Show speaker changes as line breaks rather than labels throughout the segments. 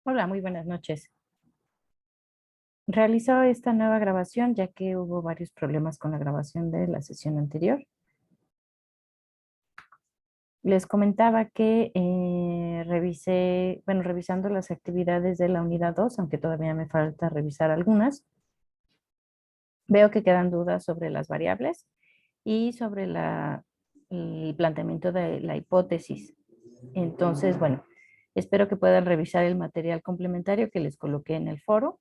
Hola, muy buenas noches. Realizo esta nueva grabación ya que hubo varios problemas con la grabación de la sesión anterior. Les comentaba que revisando las actividades de la unidad 2, aunque todavía me falta revisar algunas, veo que quedan dudas sobre las variables y sobre el planteamiento de la hipótesis. Entonces, bueno, espero que puedan revisar el material complementario que les coloqué en el foro.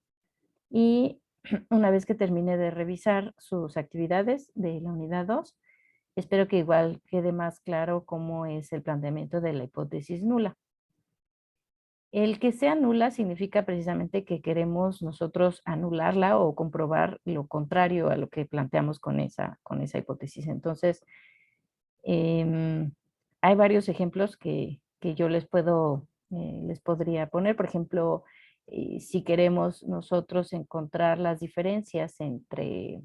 Y una vez que termine de revisar sus actividades de la unidad 2, espero que igual quede más claro cómo es el planteamiento de la hipótesis nula. El que sea nula significa precisamente que queremos nosotros anularla o comprobar lo contrario a lo que planteamos con esa hipótesis. Entonces, em, hay varios ejemplos que yo les podría poner. Por ejemplo, si queremos nosotros encontrar las diferencias entre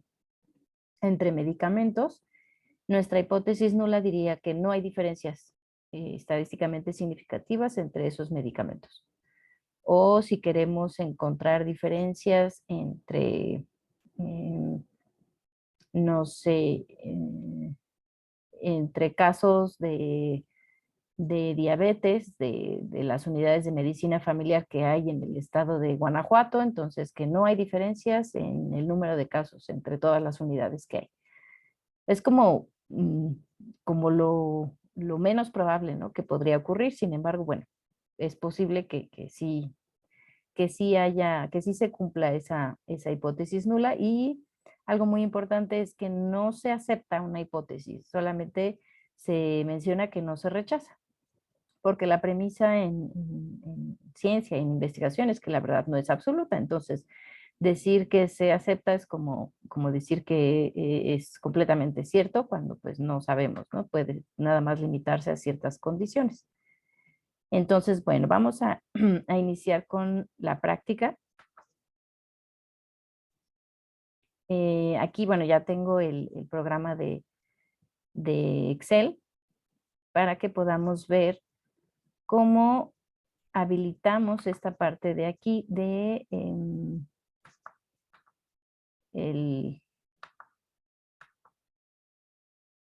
medicamentos, nuestra hipótesis nula diría que no hay diferencias estadísticamente significativas entre esos medicamentos. O si queremos encontrar diferencias em, no sé, entre casos de diabetes de las unidades de medicina familiar que hay en el estado de Guanajuato, entonces que no hay diferencias en el número de casos entre todas las unidades que hay. Es como lo menos probable, ¿no?, que podría ocurrir. Sin embargo, bueno, es posible que sí se cumpla esa hipótesis nula. Y algo muy importante es que no se acepta una hipótesis, solamente se menciona que no se rechaza, porque la premisa en ciencia, en investigación, es que la verdad no es absoluta. Entonces, decir que se acepta es como decir que es completamente cierto cuando pues no sabemos, ¿no? Puede nada más limitarse a ciertas condiciones. Entonces, bueno, vamos a, a iniciar con la práctica. Aquí, bueno, ya tengo el programa de Excel para que podamos ver cómo habilitamos esta parte de aquí el-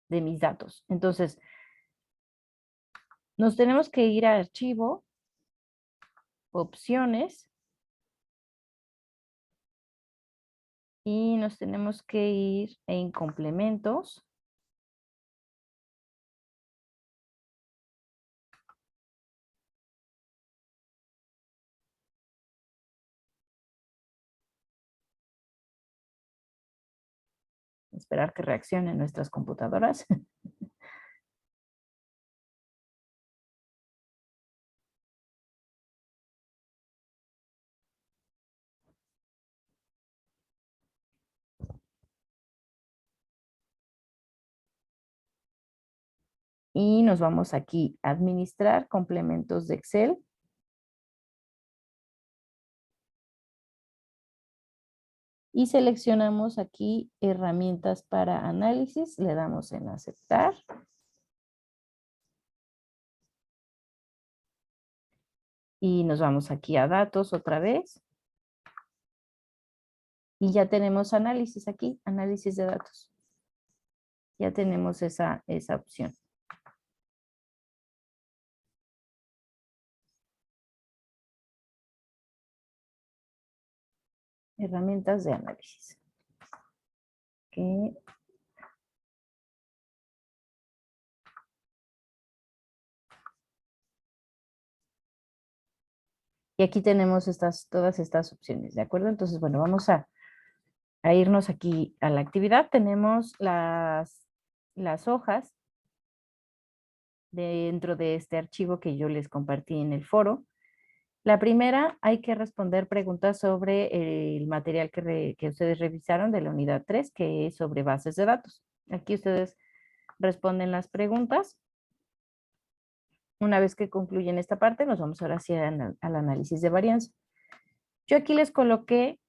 de mis datos. Entonces, nos tenemos que ir a archivo, opciones, y nos tenemos que ir en complementos. Esperar que reaccionen nuestras computadoras. Y nos vamos aquí a administrar complementos de Excel. Y seleccionamos aquí herramientas para análisis. Le damos en aceptar. Y nos vamos aquí a datos otra vez. Y ya tenemos análisis aquí, análisis de datos. Ya tenemos esa opción. Herramientas de análisis. Okay. Y aquí tenemos todas estas opciones, ¿de acuerdo? Entonces, bueno, vamos a irnos aquí a la actividad. Tenemos las hojas dentro de este archivo que yo les compartí en el foro. La primera, hay que responder preguntas sobre el material que ustedes revisaron de la unidad 3, que es sobre bases de datos. Aquí ustedes responden las preguntas. Una vez que concluyen esta parte, nos vamos ahora sí al análisis de varianza. Yo aquí les coloqué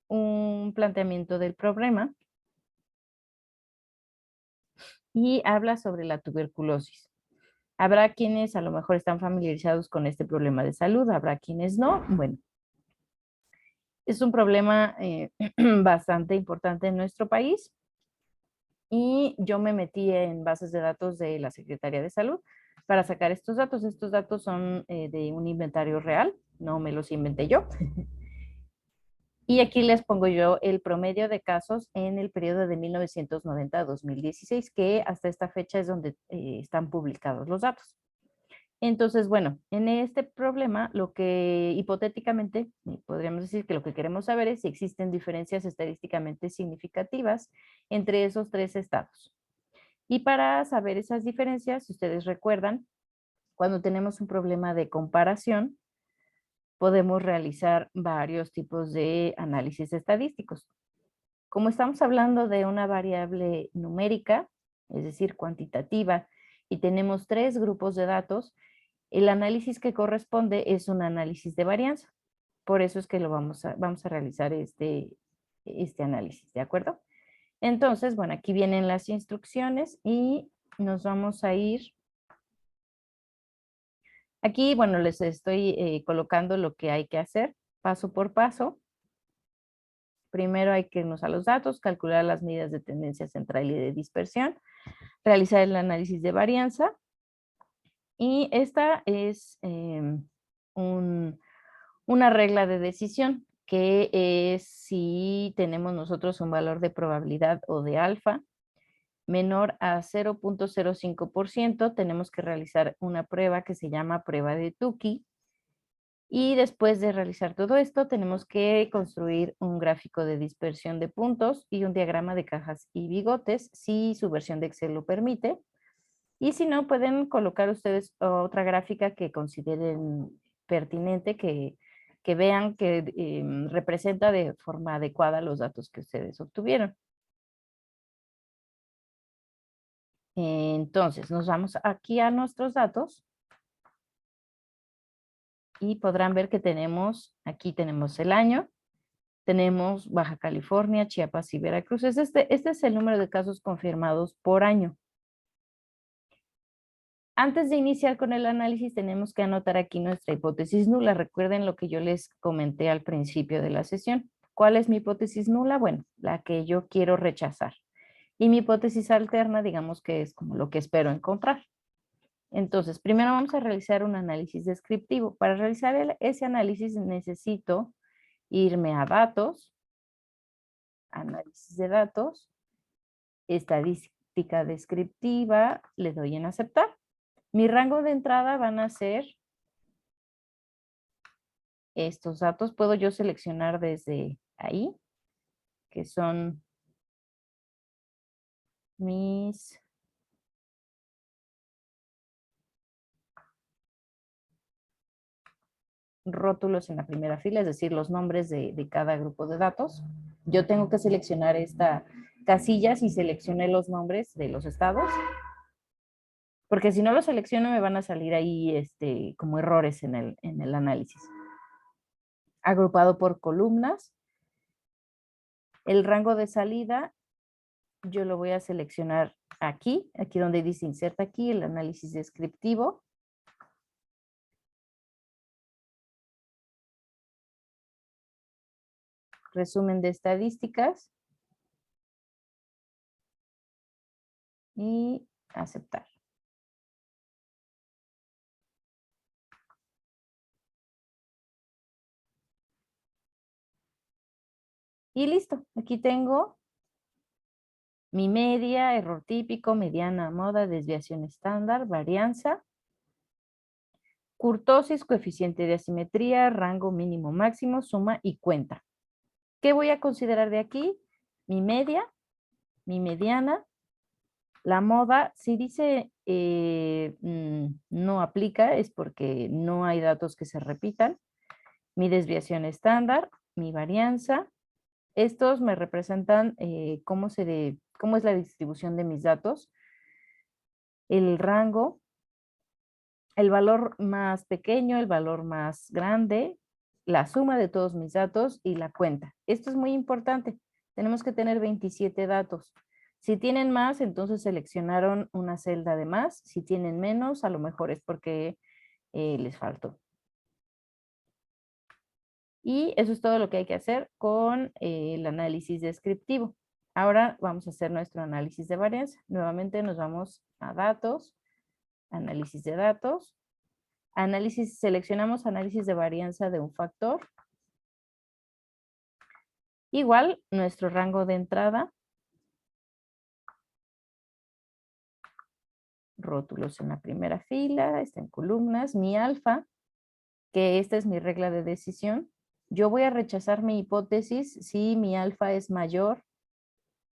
un planteamiento del problema y habla sobre la tuberculosis. Habrá quienes a lo mejor están familiarizados con este problema de salud, habrá quienes no. Bueno, es un problema bastante importante en nuestro país y yo me metí en bases de datos de la Secretaría de Salud para sacar estos datos. Estos datos son de un inventario real, no me los inventé yo. Y aquí les pongo yo el promedio de casos en el periodo de 1990 a 2016, que hasta esta fecha es donde están publicados los datos. Entonces, bueno, en este problema, lo que hipotéticamente podríamos decir que lo que queremos saber es si existen diferencias estadísticamente significativas entre esos tres estados. Y para saber esas diferencias, si ustedes recuerdan, cuando tenemos un problema de comparación, podemos realizar varios tipos de análisis estadísticos. Como estamos hablando de una variable numérica, es decir, cuantitativa, y tenemos tres grupos de datos, el análisis que corresponde es un análisis de varianza. Por eso es que vamos a realizar este análisis, ¿de acuerdo? Entonces, bueno, aquí vienen las instrucciones y nos vamos a ir. Aquí, bueno, les estoy colocando lo que hay que hacer paso por paso. Primero hay que irnos a los datos, calcular las medidas de tendencia central y de dispersión, realizar el análisis de varianza. Y esta es una regla de decisión, que es si tenemos nosotros un valor de probabilidad o de alfa menor a 0.05%, tenemos que realizar una prueba que se llama prueba de Tukey. Y después de realizar todo esto, tenemos que construir un gráfico de dispersión de puntos y un diagrama de cajas y bigotes, si su versión de Excel lo permite. Y si no, pueden colocar ustedes otra gráfica que consideren pertinente, que vean que representa de forma adecuada los datos que ustedes obtuvieron. Entonces, nos vamos aquí a nuestros datos y podrán ver que aquí tenemos el año, tenemos Baja California, Chiapas y Veracruz. Este es el número de casos confirmados por año. Antes de iniciar con el análisis, tenemos que anotar aquí nuestra hipótesis nula. Recuerden lo que yo les comenté al principio de la sesión. ¿Cuál es mi hipótesis nula? Bueno, la que yo quiero rechazar. Y mi hipótesis alterna, digamos que es como lo que espero encontrar. Entonces, primero vamos a realizar un análisis descriptivo. Para realizar ese análisis necesito irme a datos, análisis de datos, estadística descriptiva, le doy en aceptar. Mi rango de entrada van a ser estos datos. Puedo yo seleccionar desde ahí, que son mis rótulos en la primera fila, es decir, los nombres de cada grupo de datos. Yo tengo que seleccionar esta casilla si seleccioné los nombres de los estados, porque si no los selecciono me van a salir ahí como errores en el análisis. Agrupado por columnas. El rango de salida yo lo voy a seleccionar aquí donde dice inserta aquí el análisis descriptivo. Resumen de estadísticas. Y aceptar. Y listo, aquí tengo mi media, error típico, mediana, moda, desviación estándar, varianza, kurtosis, coeficiente de asimetría, rango mínimo máximo, suma y cuenta. ¿Qué voy a considerar de aquí? Mi media, mi mediana, la moda. Si dice no aplica, es porque no hay datos que se repitan. Mi desviación estándar, mi varianza. Estos me representan cómo es la distribución de mis datos, el rango, el valor más pequeño, el valor más grande, la suma de todos mis datos y la cuenta. Esto es muy importante. Tenemos que tener 27 datos. Si tienen más, entonces seleccionaron una celda de más. Si tienen menos, a lo mejor es porque les faltó. Y eso es todo lo que hay que hacer con el análisis descriptivo. Ahora vamos a hacer nuestro análisis de varianza. Nuevamente nos vamos a datos, análisis de datos, análisis, seleccionamos análisis de varianza de un factor. Igual nuestro rango de entrada, rótulos en la primera fila, está en columnas, mi alfa, que esta es mi regla de decisión. Yo voy a rechazar mi hipótesis si mi alfa es mayor.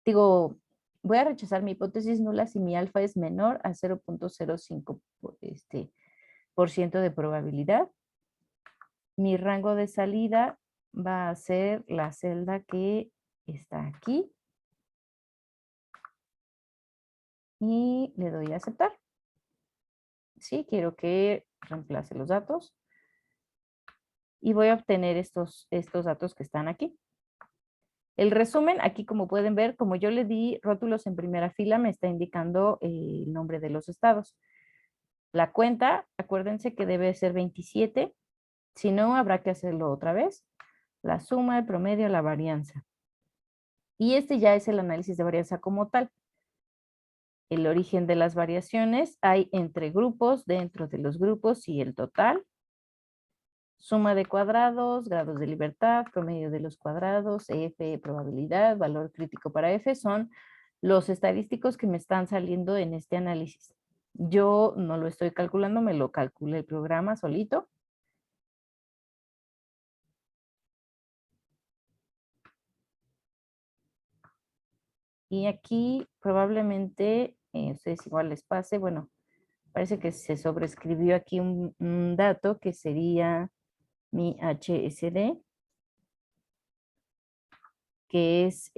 Voy a rechazar mi hipótesis nula si mi alfa es menor a 0.05 por ciento de probabilidad. Mi rango de salida va a ser la celda que está aquí. Y le doy a aceptar. Sí, quiero que reemplace los datos. Y voy a obtener estos datos que están aquí. El resumen, aquí como pueden ver, como yo le di rótulos en primera fila, me está indicando el nombre de los estados. La cuenta, acuérdense que debe ser 27. Si no, habrá que hacerlo otra vez. La suma, el promedio, la varianza. Y este ya es el análisis de varianza como tal. El origen de las variaciones hay entre grupos, dentro de los grupos y el total. Suma de cuadrados, grados de libertad, promedio de los cuadrados, F, probabilidad, valor crítico para F, son los estadísticos que me están saliendo en este análisis. Yo no lo estoy calculando, me lo calcula el programa solito. Y aquí probablemente, ustedes igual les pase, bueno, parece que se sobrescribió aquí un dato que sería mi HSD, que es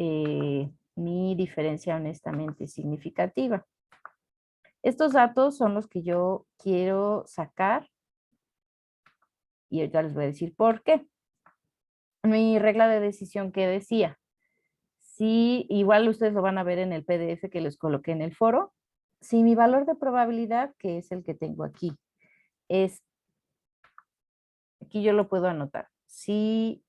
mi diferencia honestamente significativa. Estos datos son los que yo quiero sacar y ahorita les voy a decir por qué. Mi regla de decisión que decía, si igual ustedes lo van a ver en el PDF que les coloqué en el foro, si mi valor de probabilidad, que es el que tengo aquí, es, aquí yo lo puedo anotar, si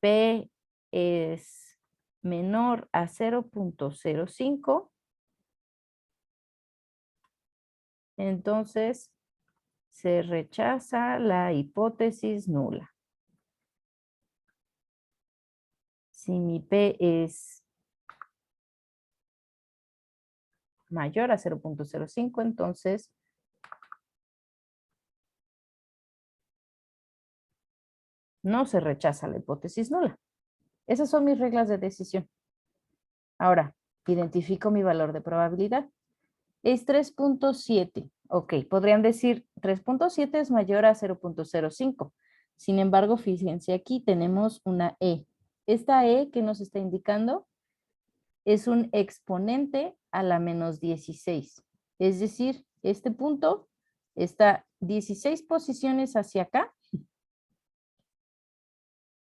P es menor a 0.05, entonces se rechaza la hipótesis nula. Si mi P es mayor a 0.05, entonces no se rechaza la hipótesis nula. Esas son mis reglas de decisión. Ahora, identifico mi valor de probabilidad. Es 3.7. Ok, podrían decir 3.7 es mayor a 0.05. Sin embargo, fíjense aquí tenemos una E. Esta E que nos está indicando es un exponente a la menos 16. Es decir, este punto está 16 posiciones hacia acá.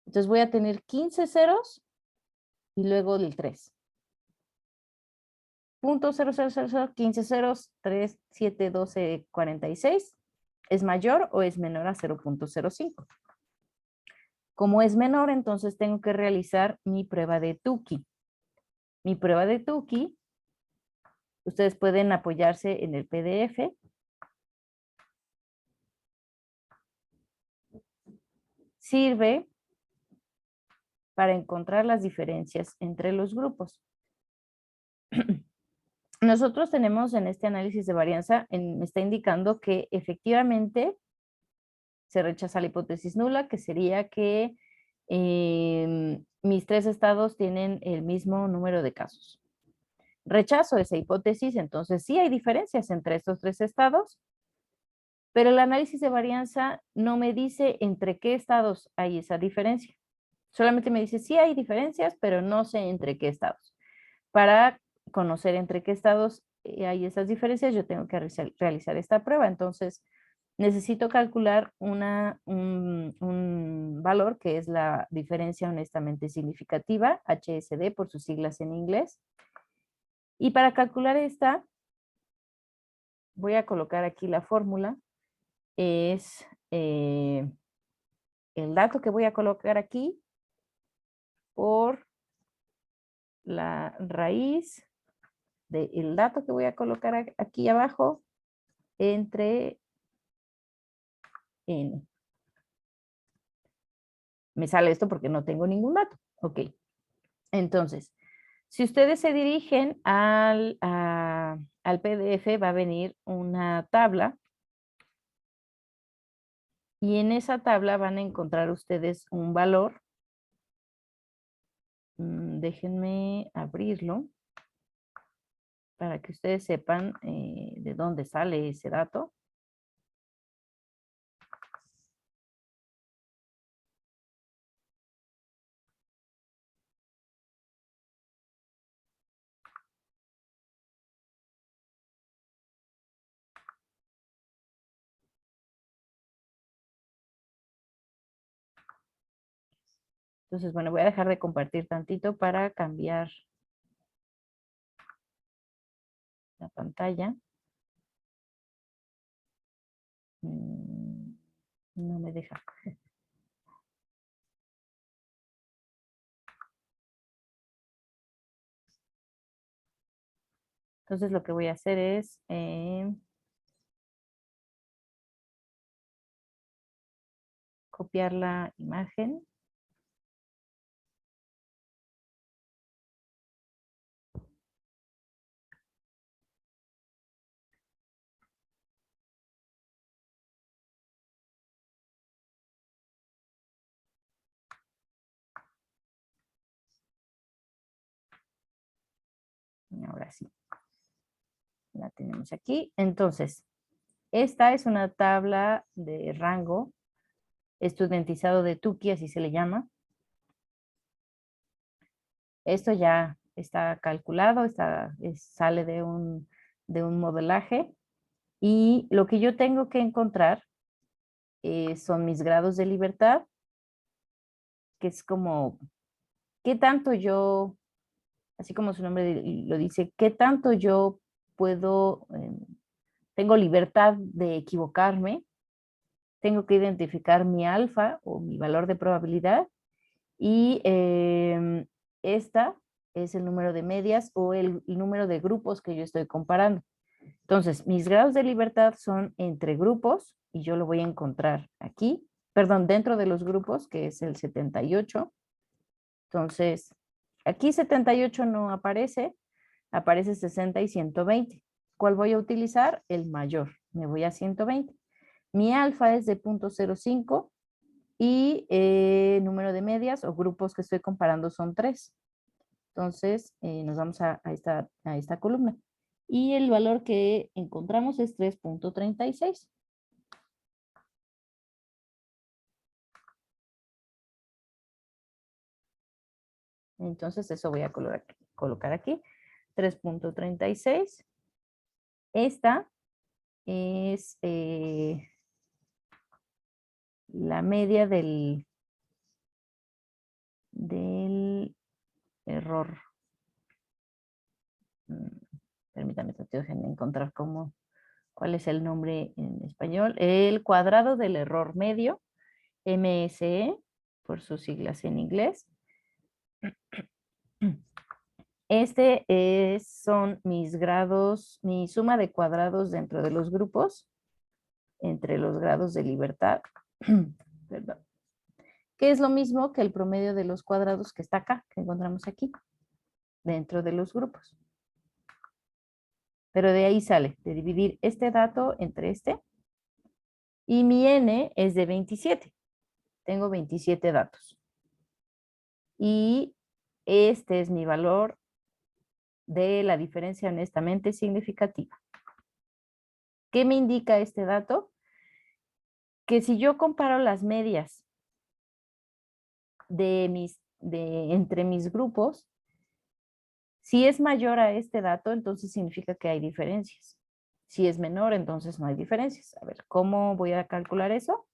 Entonces voy a tener 15 ceros y luego el 3. Punto 0,000, 15 ceros, 3, 7, 12, 46. ¿Es mayor o es menor a 0.05? Como es menor, entonces tengo que realizar mi prueba de Tukey. Mi prueba de Tukey, ustedes pueden apoyarse en el PDF. Sirve para encontrar las diferencias entre los grupos. Nosotros tenemos en este análisis de varianza, me está indicando que efectivamente se rechaza la hipótesis nula, que sería que mis tres estados tienen el mismo número de casos. Rechazo esa hipótesis, entonces sí hay diferencias entre estos tres estados, pero el análisis de varianza no me dice entre qué estados hay esa diferencia. Solamente me dice sí hay diferencias, pero no sé entre qué estados. Para conocer entre qué estados hay esas diferencias, yo tengo que realizar esta prueba. Entonces, necesito calcular un valor que es la diferencia honestamente significativa, HSD por sus siglas en inglés. Y para calcular esta, voy a colocar aquí la fórmula. Es el dato que voy a colocar aquí por la raíz del dato que voy a colocar aquí abajo entre n. Me sale esto porque no tengo ningún dato. Ok. Entonces, si ustedes se dirigen al PDF, va a venir una tabla. Y en esa tabla van a encontrar ustedes un valor. Déjenme abrirlo para que ustedes sepan de dónde sale ese dato. Entonces, bueno, voy a dejar de compartir tantito para cambiar la pantalla. No me deja. Entonces, lo que voy a hacer es copiar la imagen. Y ahora sí, la tenemos aquí. Entonces, esta es una tabla de rango estudiantizado de Tukey, así se le llama. Esto ya está calculado, sale de un modelaje. Y lo que yo tengo que encontrar son mis grados de libertad, que es como, ¿qué tanto yo, así como su nombre lo dice, qué tanto yo puedo, tengo libertad de equivocarme? Tengo que identificar mi alfa o mi valor de probabilidad y esta es el número de medias o el número de grupos que yo estoy comparando. Entonces, mis grados de libertad son entre grupos y yo lo voy a encontrar aquí, perdón, dentro de los grupos, que es el 78. Entonces, aquí 78 no aparece, aparece 60 y 120. ¿Cuál voy a utilizar? El mayor. Me voy a 120. Mi alfa es de 0.05 y número de medias o grupos que estoy comparando son 3. Entonces, nos vamos a esta columna. Y el valor que encontramos es 3.36. Entonces, eso voy a colocar aquí. 3.36. Esta es la media del error. Permítanme, déjenme encontrar cuál es el nombre en español. El cuadrado del error medio, MSE, por sus siglas en inglés. Son mis grados, mi suma de cuadrados dentro de los grupos, entre los grados de libertad. Perdón. Que es lo mismo que el promedio de los cuadrados que está acá, que encontramos aquí, dentro de los grupos. Pero de ahí sale, de dividir este dato entre este. Y mi n es de 27. Tengo 27 datos. Y este es mi valor de la diferencia honestamente significativa. ¿Qué me indica este dato? Que si yo comparo las medias entre mis grupos, si es mayor a este dato, entonces significa que hay diferencias. Si es menor, entonces no hay diferencias. A ver, ¿cómo voy a calcular eso?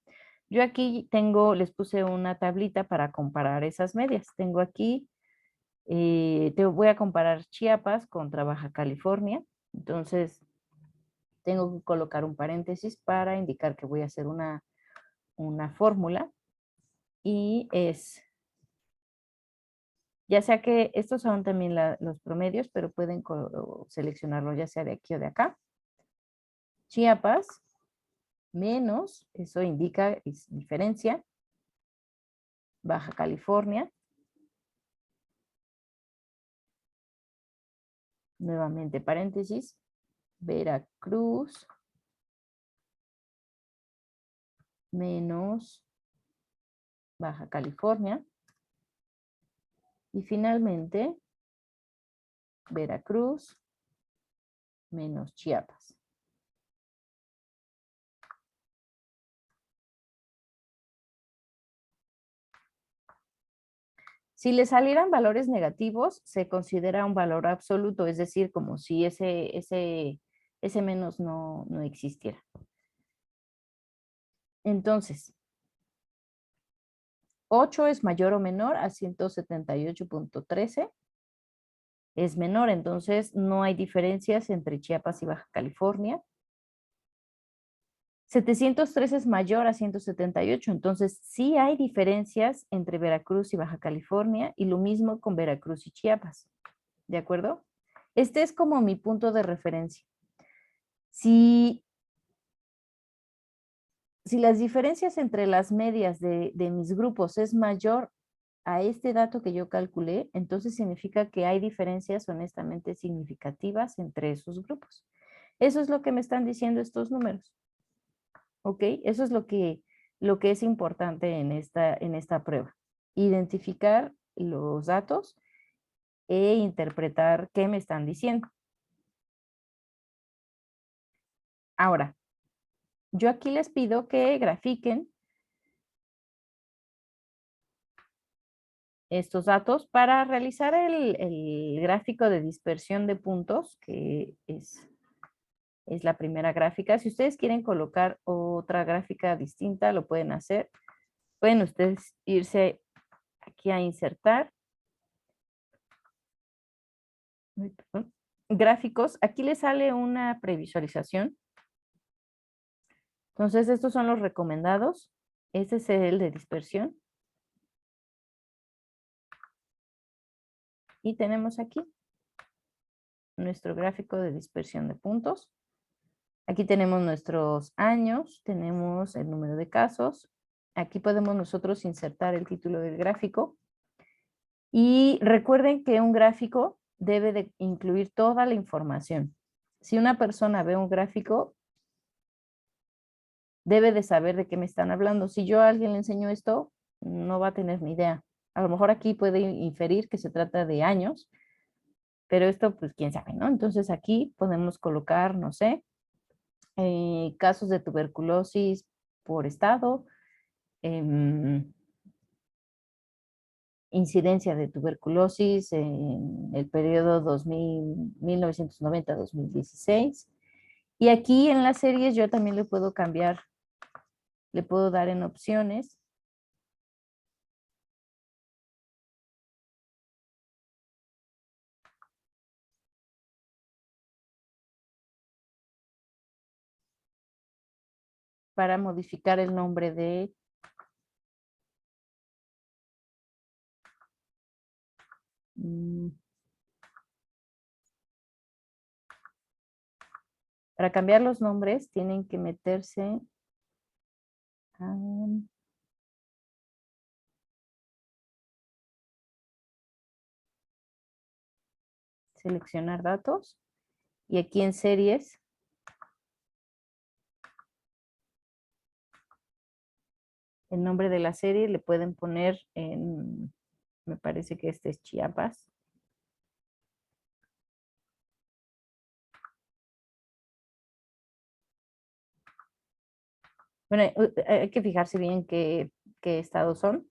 Yo aquí les puse una tablita para comparar esas medias. Tengo aquí, te voy a comparar Chiapas contra Baja California. Entonces, tengo que colocar un paréntesis para indicar que voy a hacer una fórmula. Y es, ya sea que estos son también los promedios, pero pueden seleccionarlo ya sea de aquí o de acá. Chiapas menos, eso indica diferencia, Baja California, nuevamente paréntesis, Veracruz menos Baja California y finalmente Veracruz menos Chiapas. Si le salieran valores negativos, se considera un valor absoluto, es decir, como si ese menos no existiera. Entonces, 8 es mayor o menor a 178.13. Es menor, entonces no hay diferencias entre Chiapas y Baja California. 703 es mayor a 178, entonces sí hay diferencias entre Veracruz y Baja California y lo mismo con Veracruz y Chiapas. ¿De acuerdo? Este es como mi punto de referencia. Si las diferencias entre las medias de mis grupos es mayor a este dato que yo calculé, entonces significa que hay diferencias honestamente significativas entre esos grupos. Eso es lo que me están diciendo estos números. ¿Ok? Eso es lo que es importante en esta prueba. Identificar los datos e interpretar qué me están diciendo. Ahora, yo aquí les pido que grafiquen estos datos para realizar el gráfico de dispersión de puntos, que es la primera gráfica. Si ustedes quieren colocar otra gráfica distinta, lo pueden hacer. Pueden ustedes irse aquí a insertar. Ay, perdón. Gráficos. Aquí les sale una previsualización. Entonces, estos son los recomendados. Este es el de dispersión. Y tenemos aquí nuestro gráfico de dispersión de puntos. Aquí tenemos nuestros años, tenemos el número de casos. Aquí podemos nosotros insertar el título del gráfico. Y recuerden que un gráfico debe de incluir toda la información. Si una persona ve un gráfico, debe de saber de qué me están hablando. Si yo a alguien le enseño esto, no va a tener ni idea. A lo mejor aquí puede inferir que se trata de años, pero esto, pues, quién sabe, ¿no? Entonces aquí podemos colocar, no sé, casos de tuberculosis por estado, incidencia de tuberculosis en el periodo 1990-2016. Y aquí en las series yo también le puedo cambiar, le puedo dar en opciones. Para modificar el nombre de para cambiar los nombres tienen que meterse a seleccionar datos y aquí en series el nombre de la serie le pueden poner en, me parece que este es Chiapas. Bueno, hay que fijarse bien qué estados son.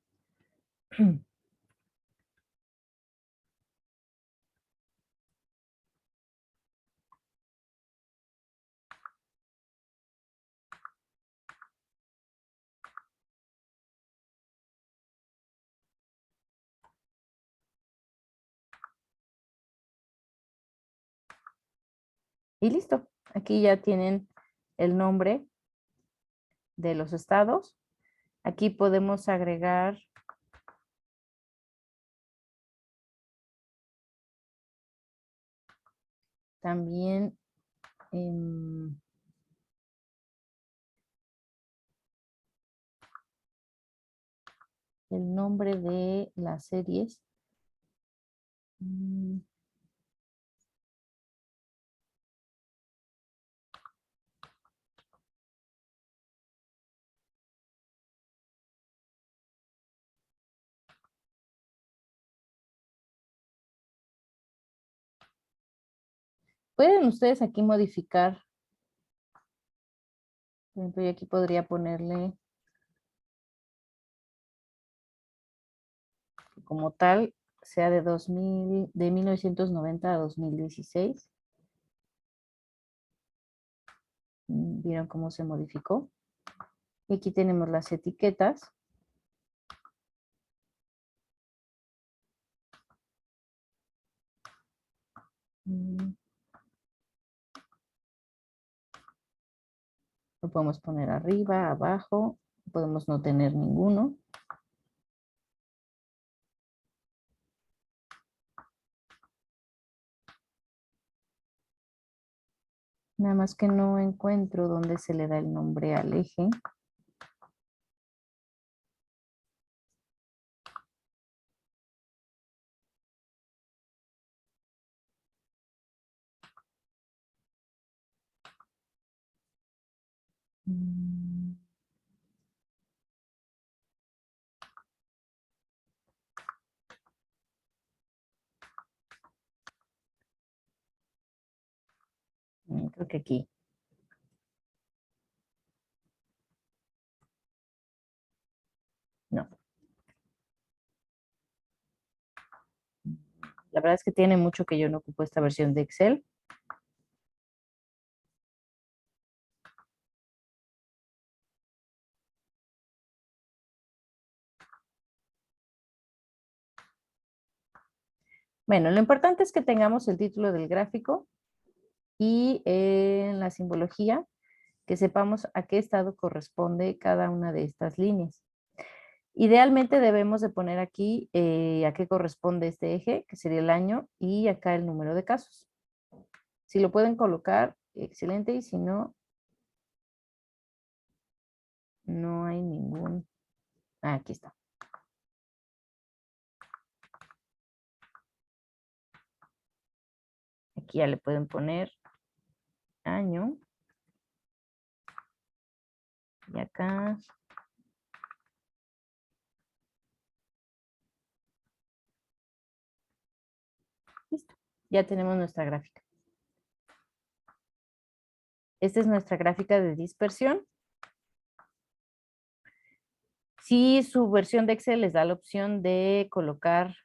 Y listo. Aquí ya tienen el nombre de los estados. Aquí podemos agregar también el nombre de las series. Pueden ustedes aquí modificar. Por ejemplo, yo aquí podría ponerle que como tal sea de 1990 a 2016. ¿Vieron cómo se modificó? Y aquí tenemos las etiquetas. Lo podemos poner arriba, abajo. Podemos no tener ninguno. Nada más que no encuentro dónde se le da el nombre al eje. Creo que aquí. No. La verdad es que tiene mucho que yo no ocupo esta versión de Excel. Bueno, lo importante es que tengamos el título del gráfico y en la simbología que sepamos a qué estado corresponde cada una de estas líneas. Idealmente debemos de poner aquí a qué corresponde este eje, que sería el año, y acá el número de casos. Si lo pueden colocar, excelente, y si no, no hay ningún... Ah, aquí está. Aquí ya le pueden poner año. Y acá. Listo. Ya tenemos nuestra gráfica. Esta es nuestra gráfica de dispersión. Si su versión de Excel les da la opción de colocar,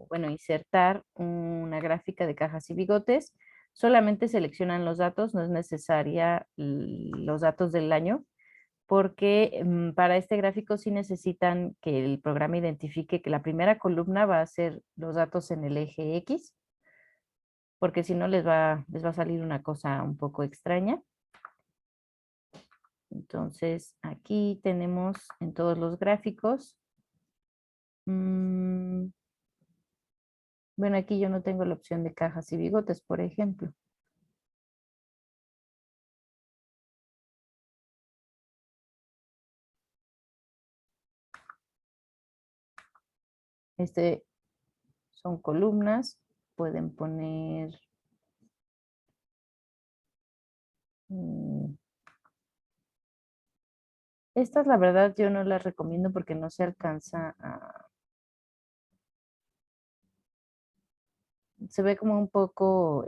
bueno, insertar una gráfica de cajas y bigotes, solamente seleccionan los datos, no es necesaria los datos del año, porque para este gráfico sí necesitan que el programa identifique que la primera columna va a ser los datos en el eje X, porque si no les va a salir una cosa un poco extraña. Entonces, aquí tenemos en todos los gráficos. Bueno, aquí yo no tengo la opción de cajas y bigotes, por ejemplo. Este son columnas. Pueden poner... estas, la verdad, yo no las recomiendo porque no se alcanza a... Se ve como un poco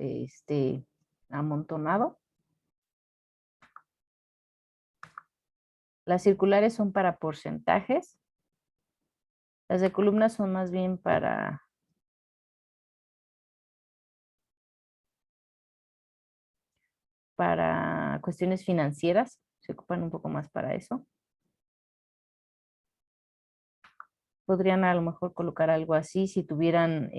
amontonado. Las circulares son para porcentajes. Las de columnas son más bien para cuestiones financieras. Se ocupan un poco más para eso. Podrían a lo mejor colocar algo así si tuvieran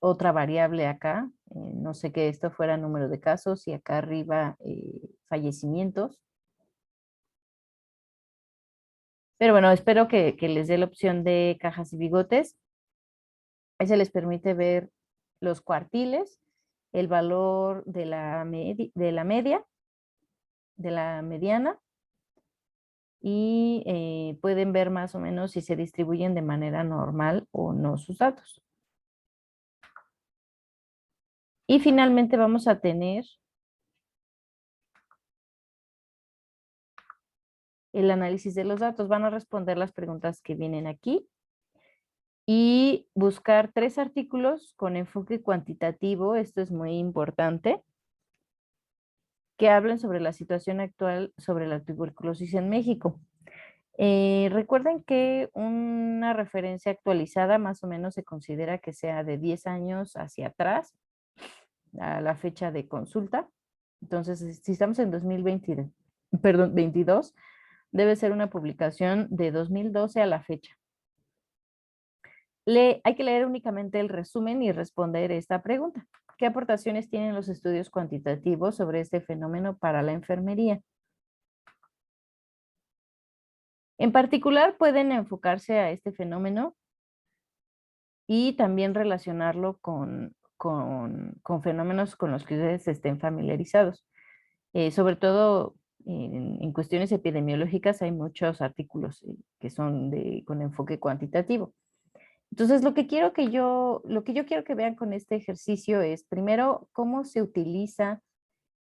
otra variable acá. No sé que esto fuera número de casos y acá arriba fallecimientos. Pero bueno, espero que les dé la opción de cajas y bigotes. Ahí se les permite ver los cuartiles, el valor de la media, de la mediana, y pueden ver más o menos si se distribuyen de manera normal o no sus datos. Y finalmente vamos a tener el análisis de los datos. Van a responder las preguntas que vienen aquí y buscar 3 artículos con enfoque cuantitativo. Esto es muy importante, que hablen sobre la situación actual sobre la tuberculosis en México. Recuerden que una referencia actualizada más o menos se considera que sea de 10 años hacia atrás, a la fecha de consulta. Entonces, si estamos en 22, debe ser una publicación de 2012 a la fecha. Hay que leer únicamente el resumen y responder esta pregunta. ¿Qué aportaciones tienen los estudios cuantitativos sobre este fenómeno para la enfermería? En particular, pueden enfocarse a este fenómeno y también relacionarlo con fenómenos con los que ustedes estén familiarizados. Sobre todo en cuestiones epidemiológicas hay muchos artículos que son con enfoque cuantitativo. Entonces, lo que yo quiero que vean con este ejercicio es, primero, cómo se utiliza,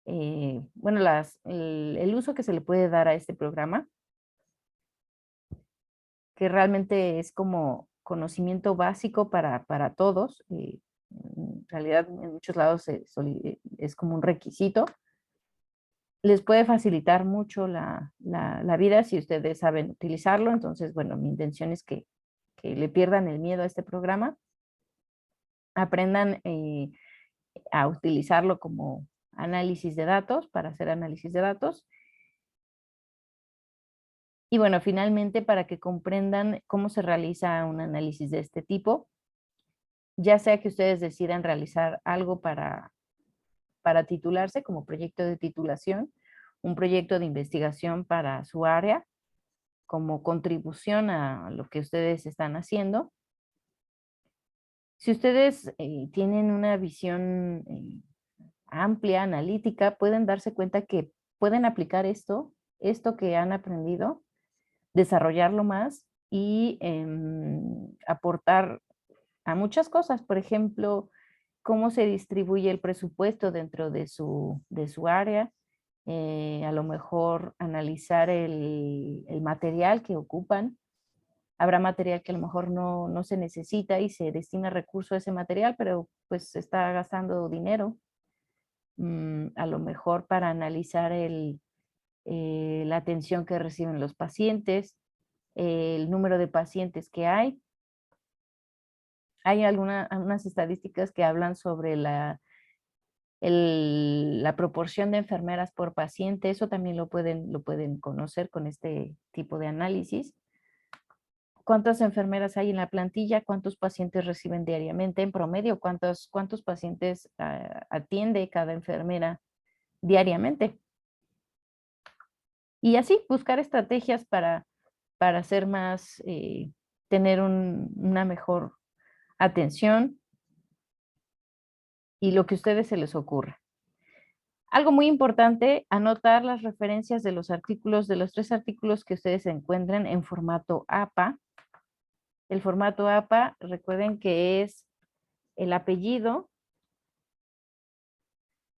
bueno, el uso que se le puede dar a este programa, que realmente es como conocimiento básico para todos. En realidad, en muchos lados es como un requisito. Les puede facilitar mucho la vida si ustedes saben utilizarlo. Entonces, bueno, mi intención es que le pierdan el miedo a este programa, aprendan a utilizarlo como análisis de datos, para hacer análisis de datos. Y bueno, finalmente para que comprendan cómo se realiza un análisis de este tipo, ya sea que ustedes decidan realizar algo para titularse como proyecto de titulación, un proyecto de investigación para su área, como contribución a lo que ustedes están haciendo. Si ustedes tienen una visión amplia, analítica, pueden darse cuenta que pueden aplicar esto que han aprendido, desarrollarlo más y aportar a muchas cosas. Por ejemplo, cómo se distribuye el presupuesto dentro de su área, a lo mejor analizar el material que ocupan. Habrá material que a lo mejor no se necesita y se destina recurso a ese material, pero pues se está gastando dinero. A lo mejor para analizar la atención que reciben los pacientes, el número de pacientes que hay. Hay algunas estadísticas que hablan sobre la proporción de enfermeras por paciente. Eso también lo pueden conocer con este tipo de análisis. ¿Cuántas enfermeras hay en la plantilla? ¿Cuántos pacientes reciben diariamente? En promedio, ¿cuántos pacientes atiende cada enfermera diariamente? Y así, buscar estrategias para hacer más, tener una mejor atención y lo que a ustedes se les ocurra. Algo muy importante, anotar las referencias de los artículos, de los 3 artículos que ustedes se encuentren en formato APA. El formato APA, recuerden que es el apellido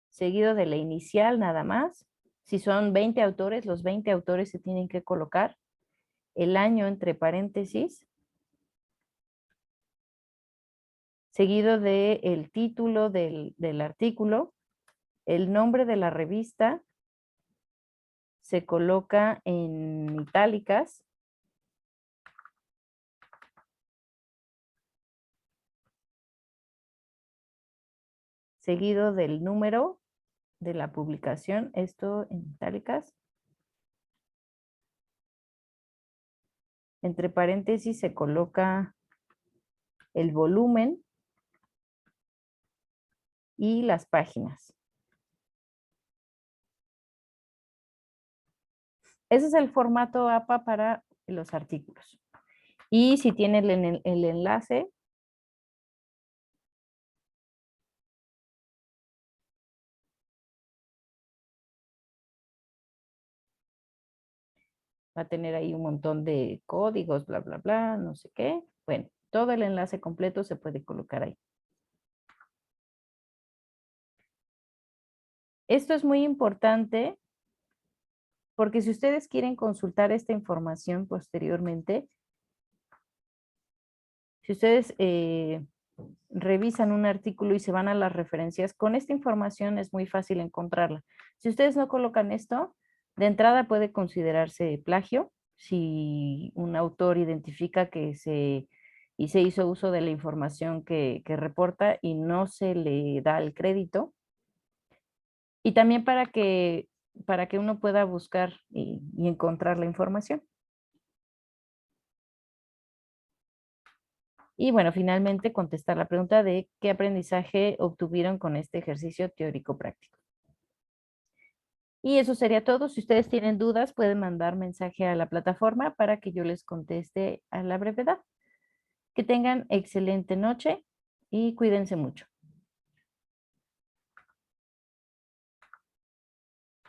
seguido de la inicial nada más. Si son 20 autores, los 20 autores se tienen que colocar. El año entre paréntesis, seguido del título del artículo, el nombre de la revista se coloca en itálicas, seguido del número de la publicación, esto en itálicas. Entre paréntesis se coloca el volumen y las páginas. Ese es el formato APA para los artículos. Y si tiene el enlace, va a tener ahí un montón de códigos, bla, bla, bla, no sé qué. Bueno, todo el enlace completo se puede colocar ahí. Esto es muy importante porque si ustedes quieren consultar esta información posteriormente, si ustedes revisan un artículo y se van a las referencias, con esta información es muy fácil encontrarla. Si ustedes no colocan esto, de entrada puede considerarse plagio si un autor identifica que se hizo uso de la información que reporta y no se le da el crédito. Y también para que uno pueda buscar y encontrar la información. Y bueno, finalmente contestar la pregunta de qué aprendizaje obtuvieron con este ejercicio teórico práctico. Y eso sería todo. Si ustedes tienen dudas, pueden mandar mensaje a la plataforma para que yo les conteste a la brevedad. Que tengan excelente noche y cuídense mucho.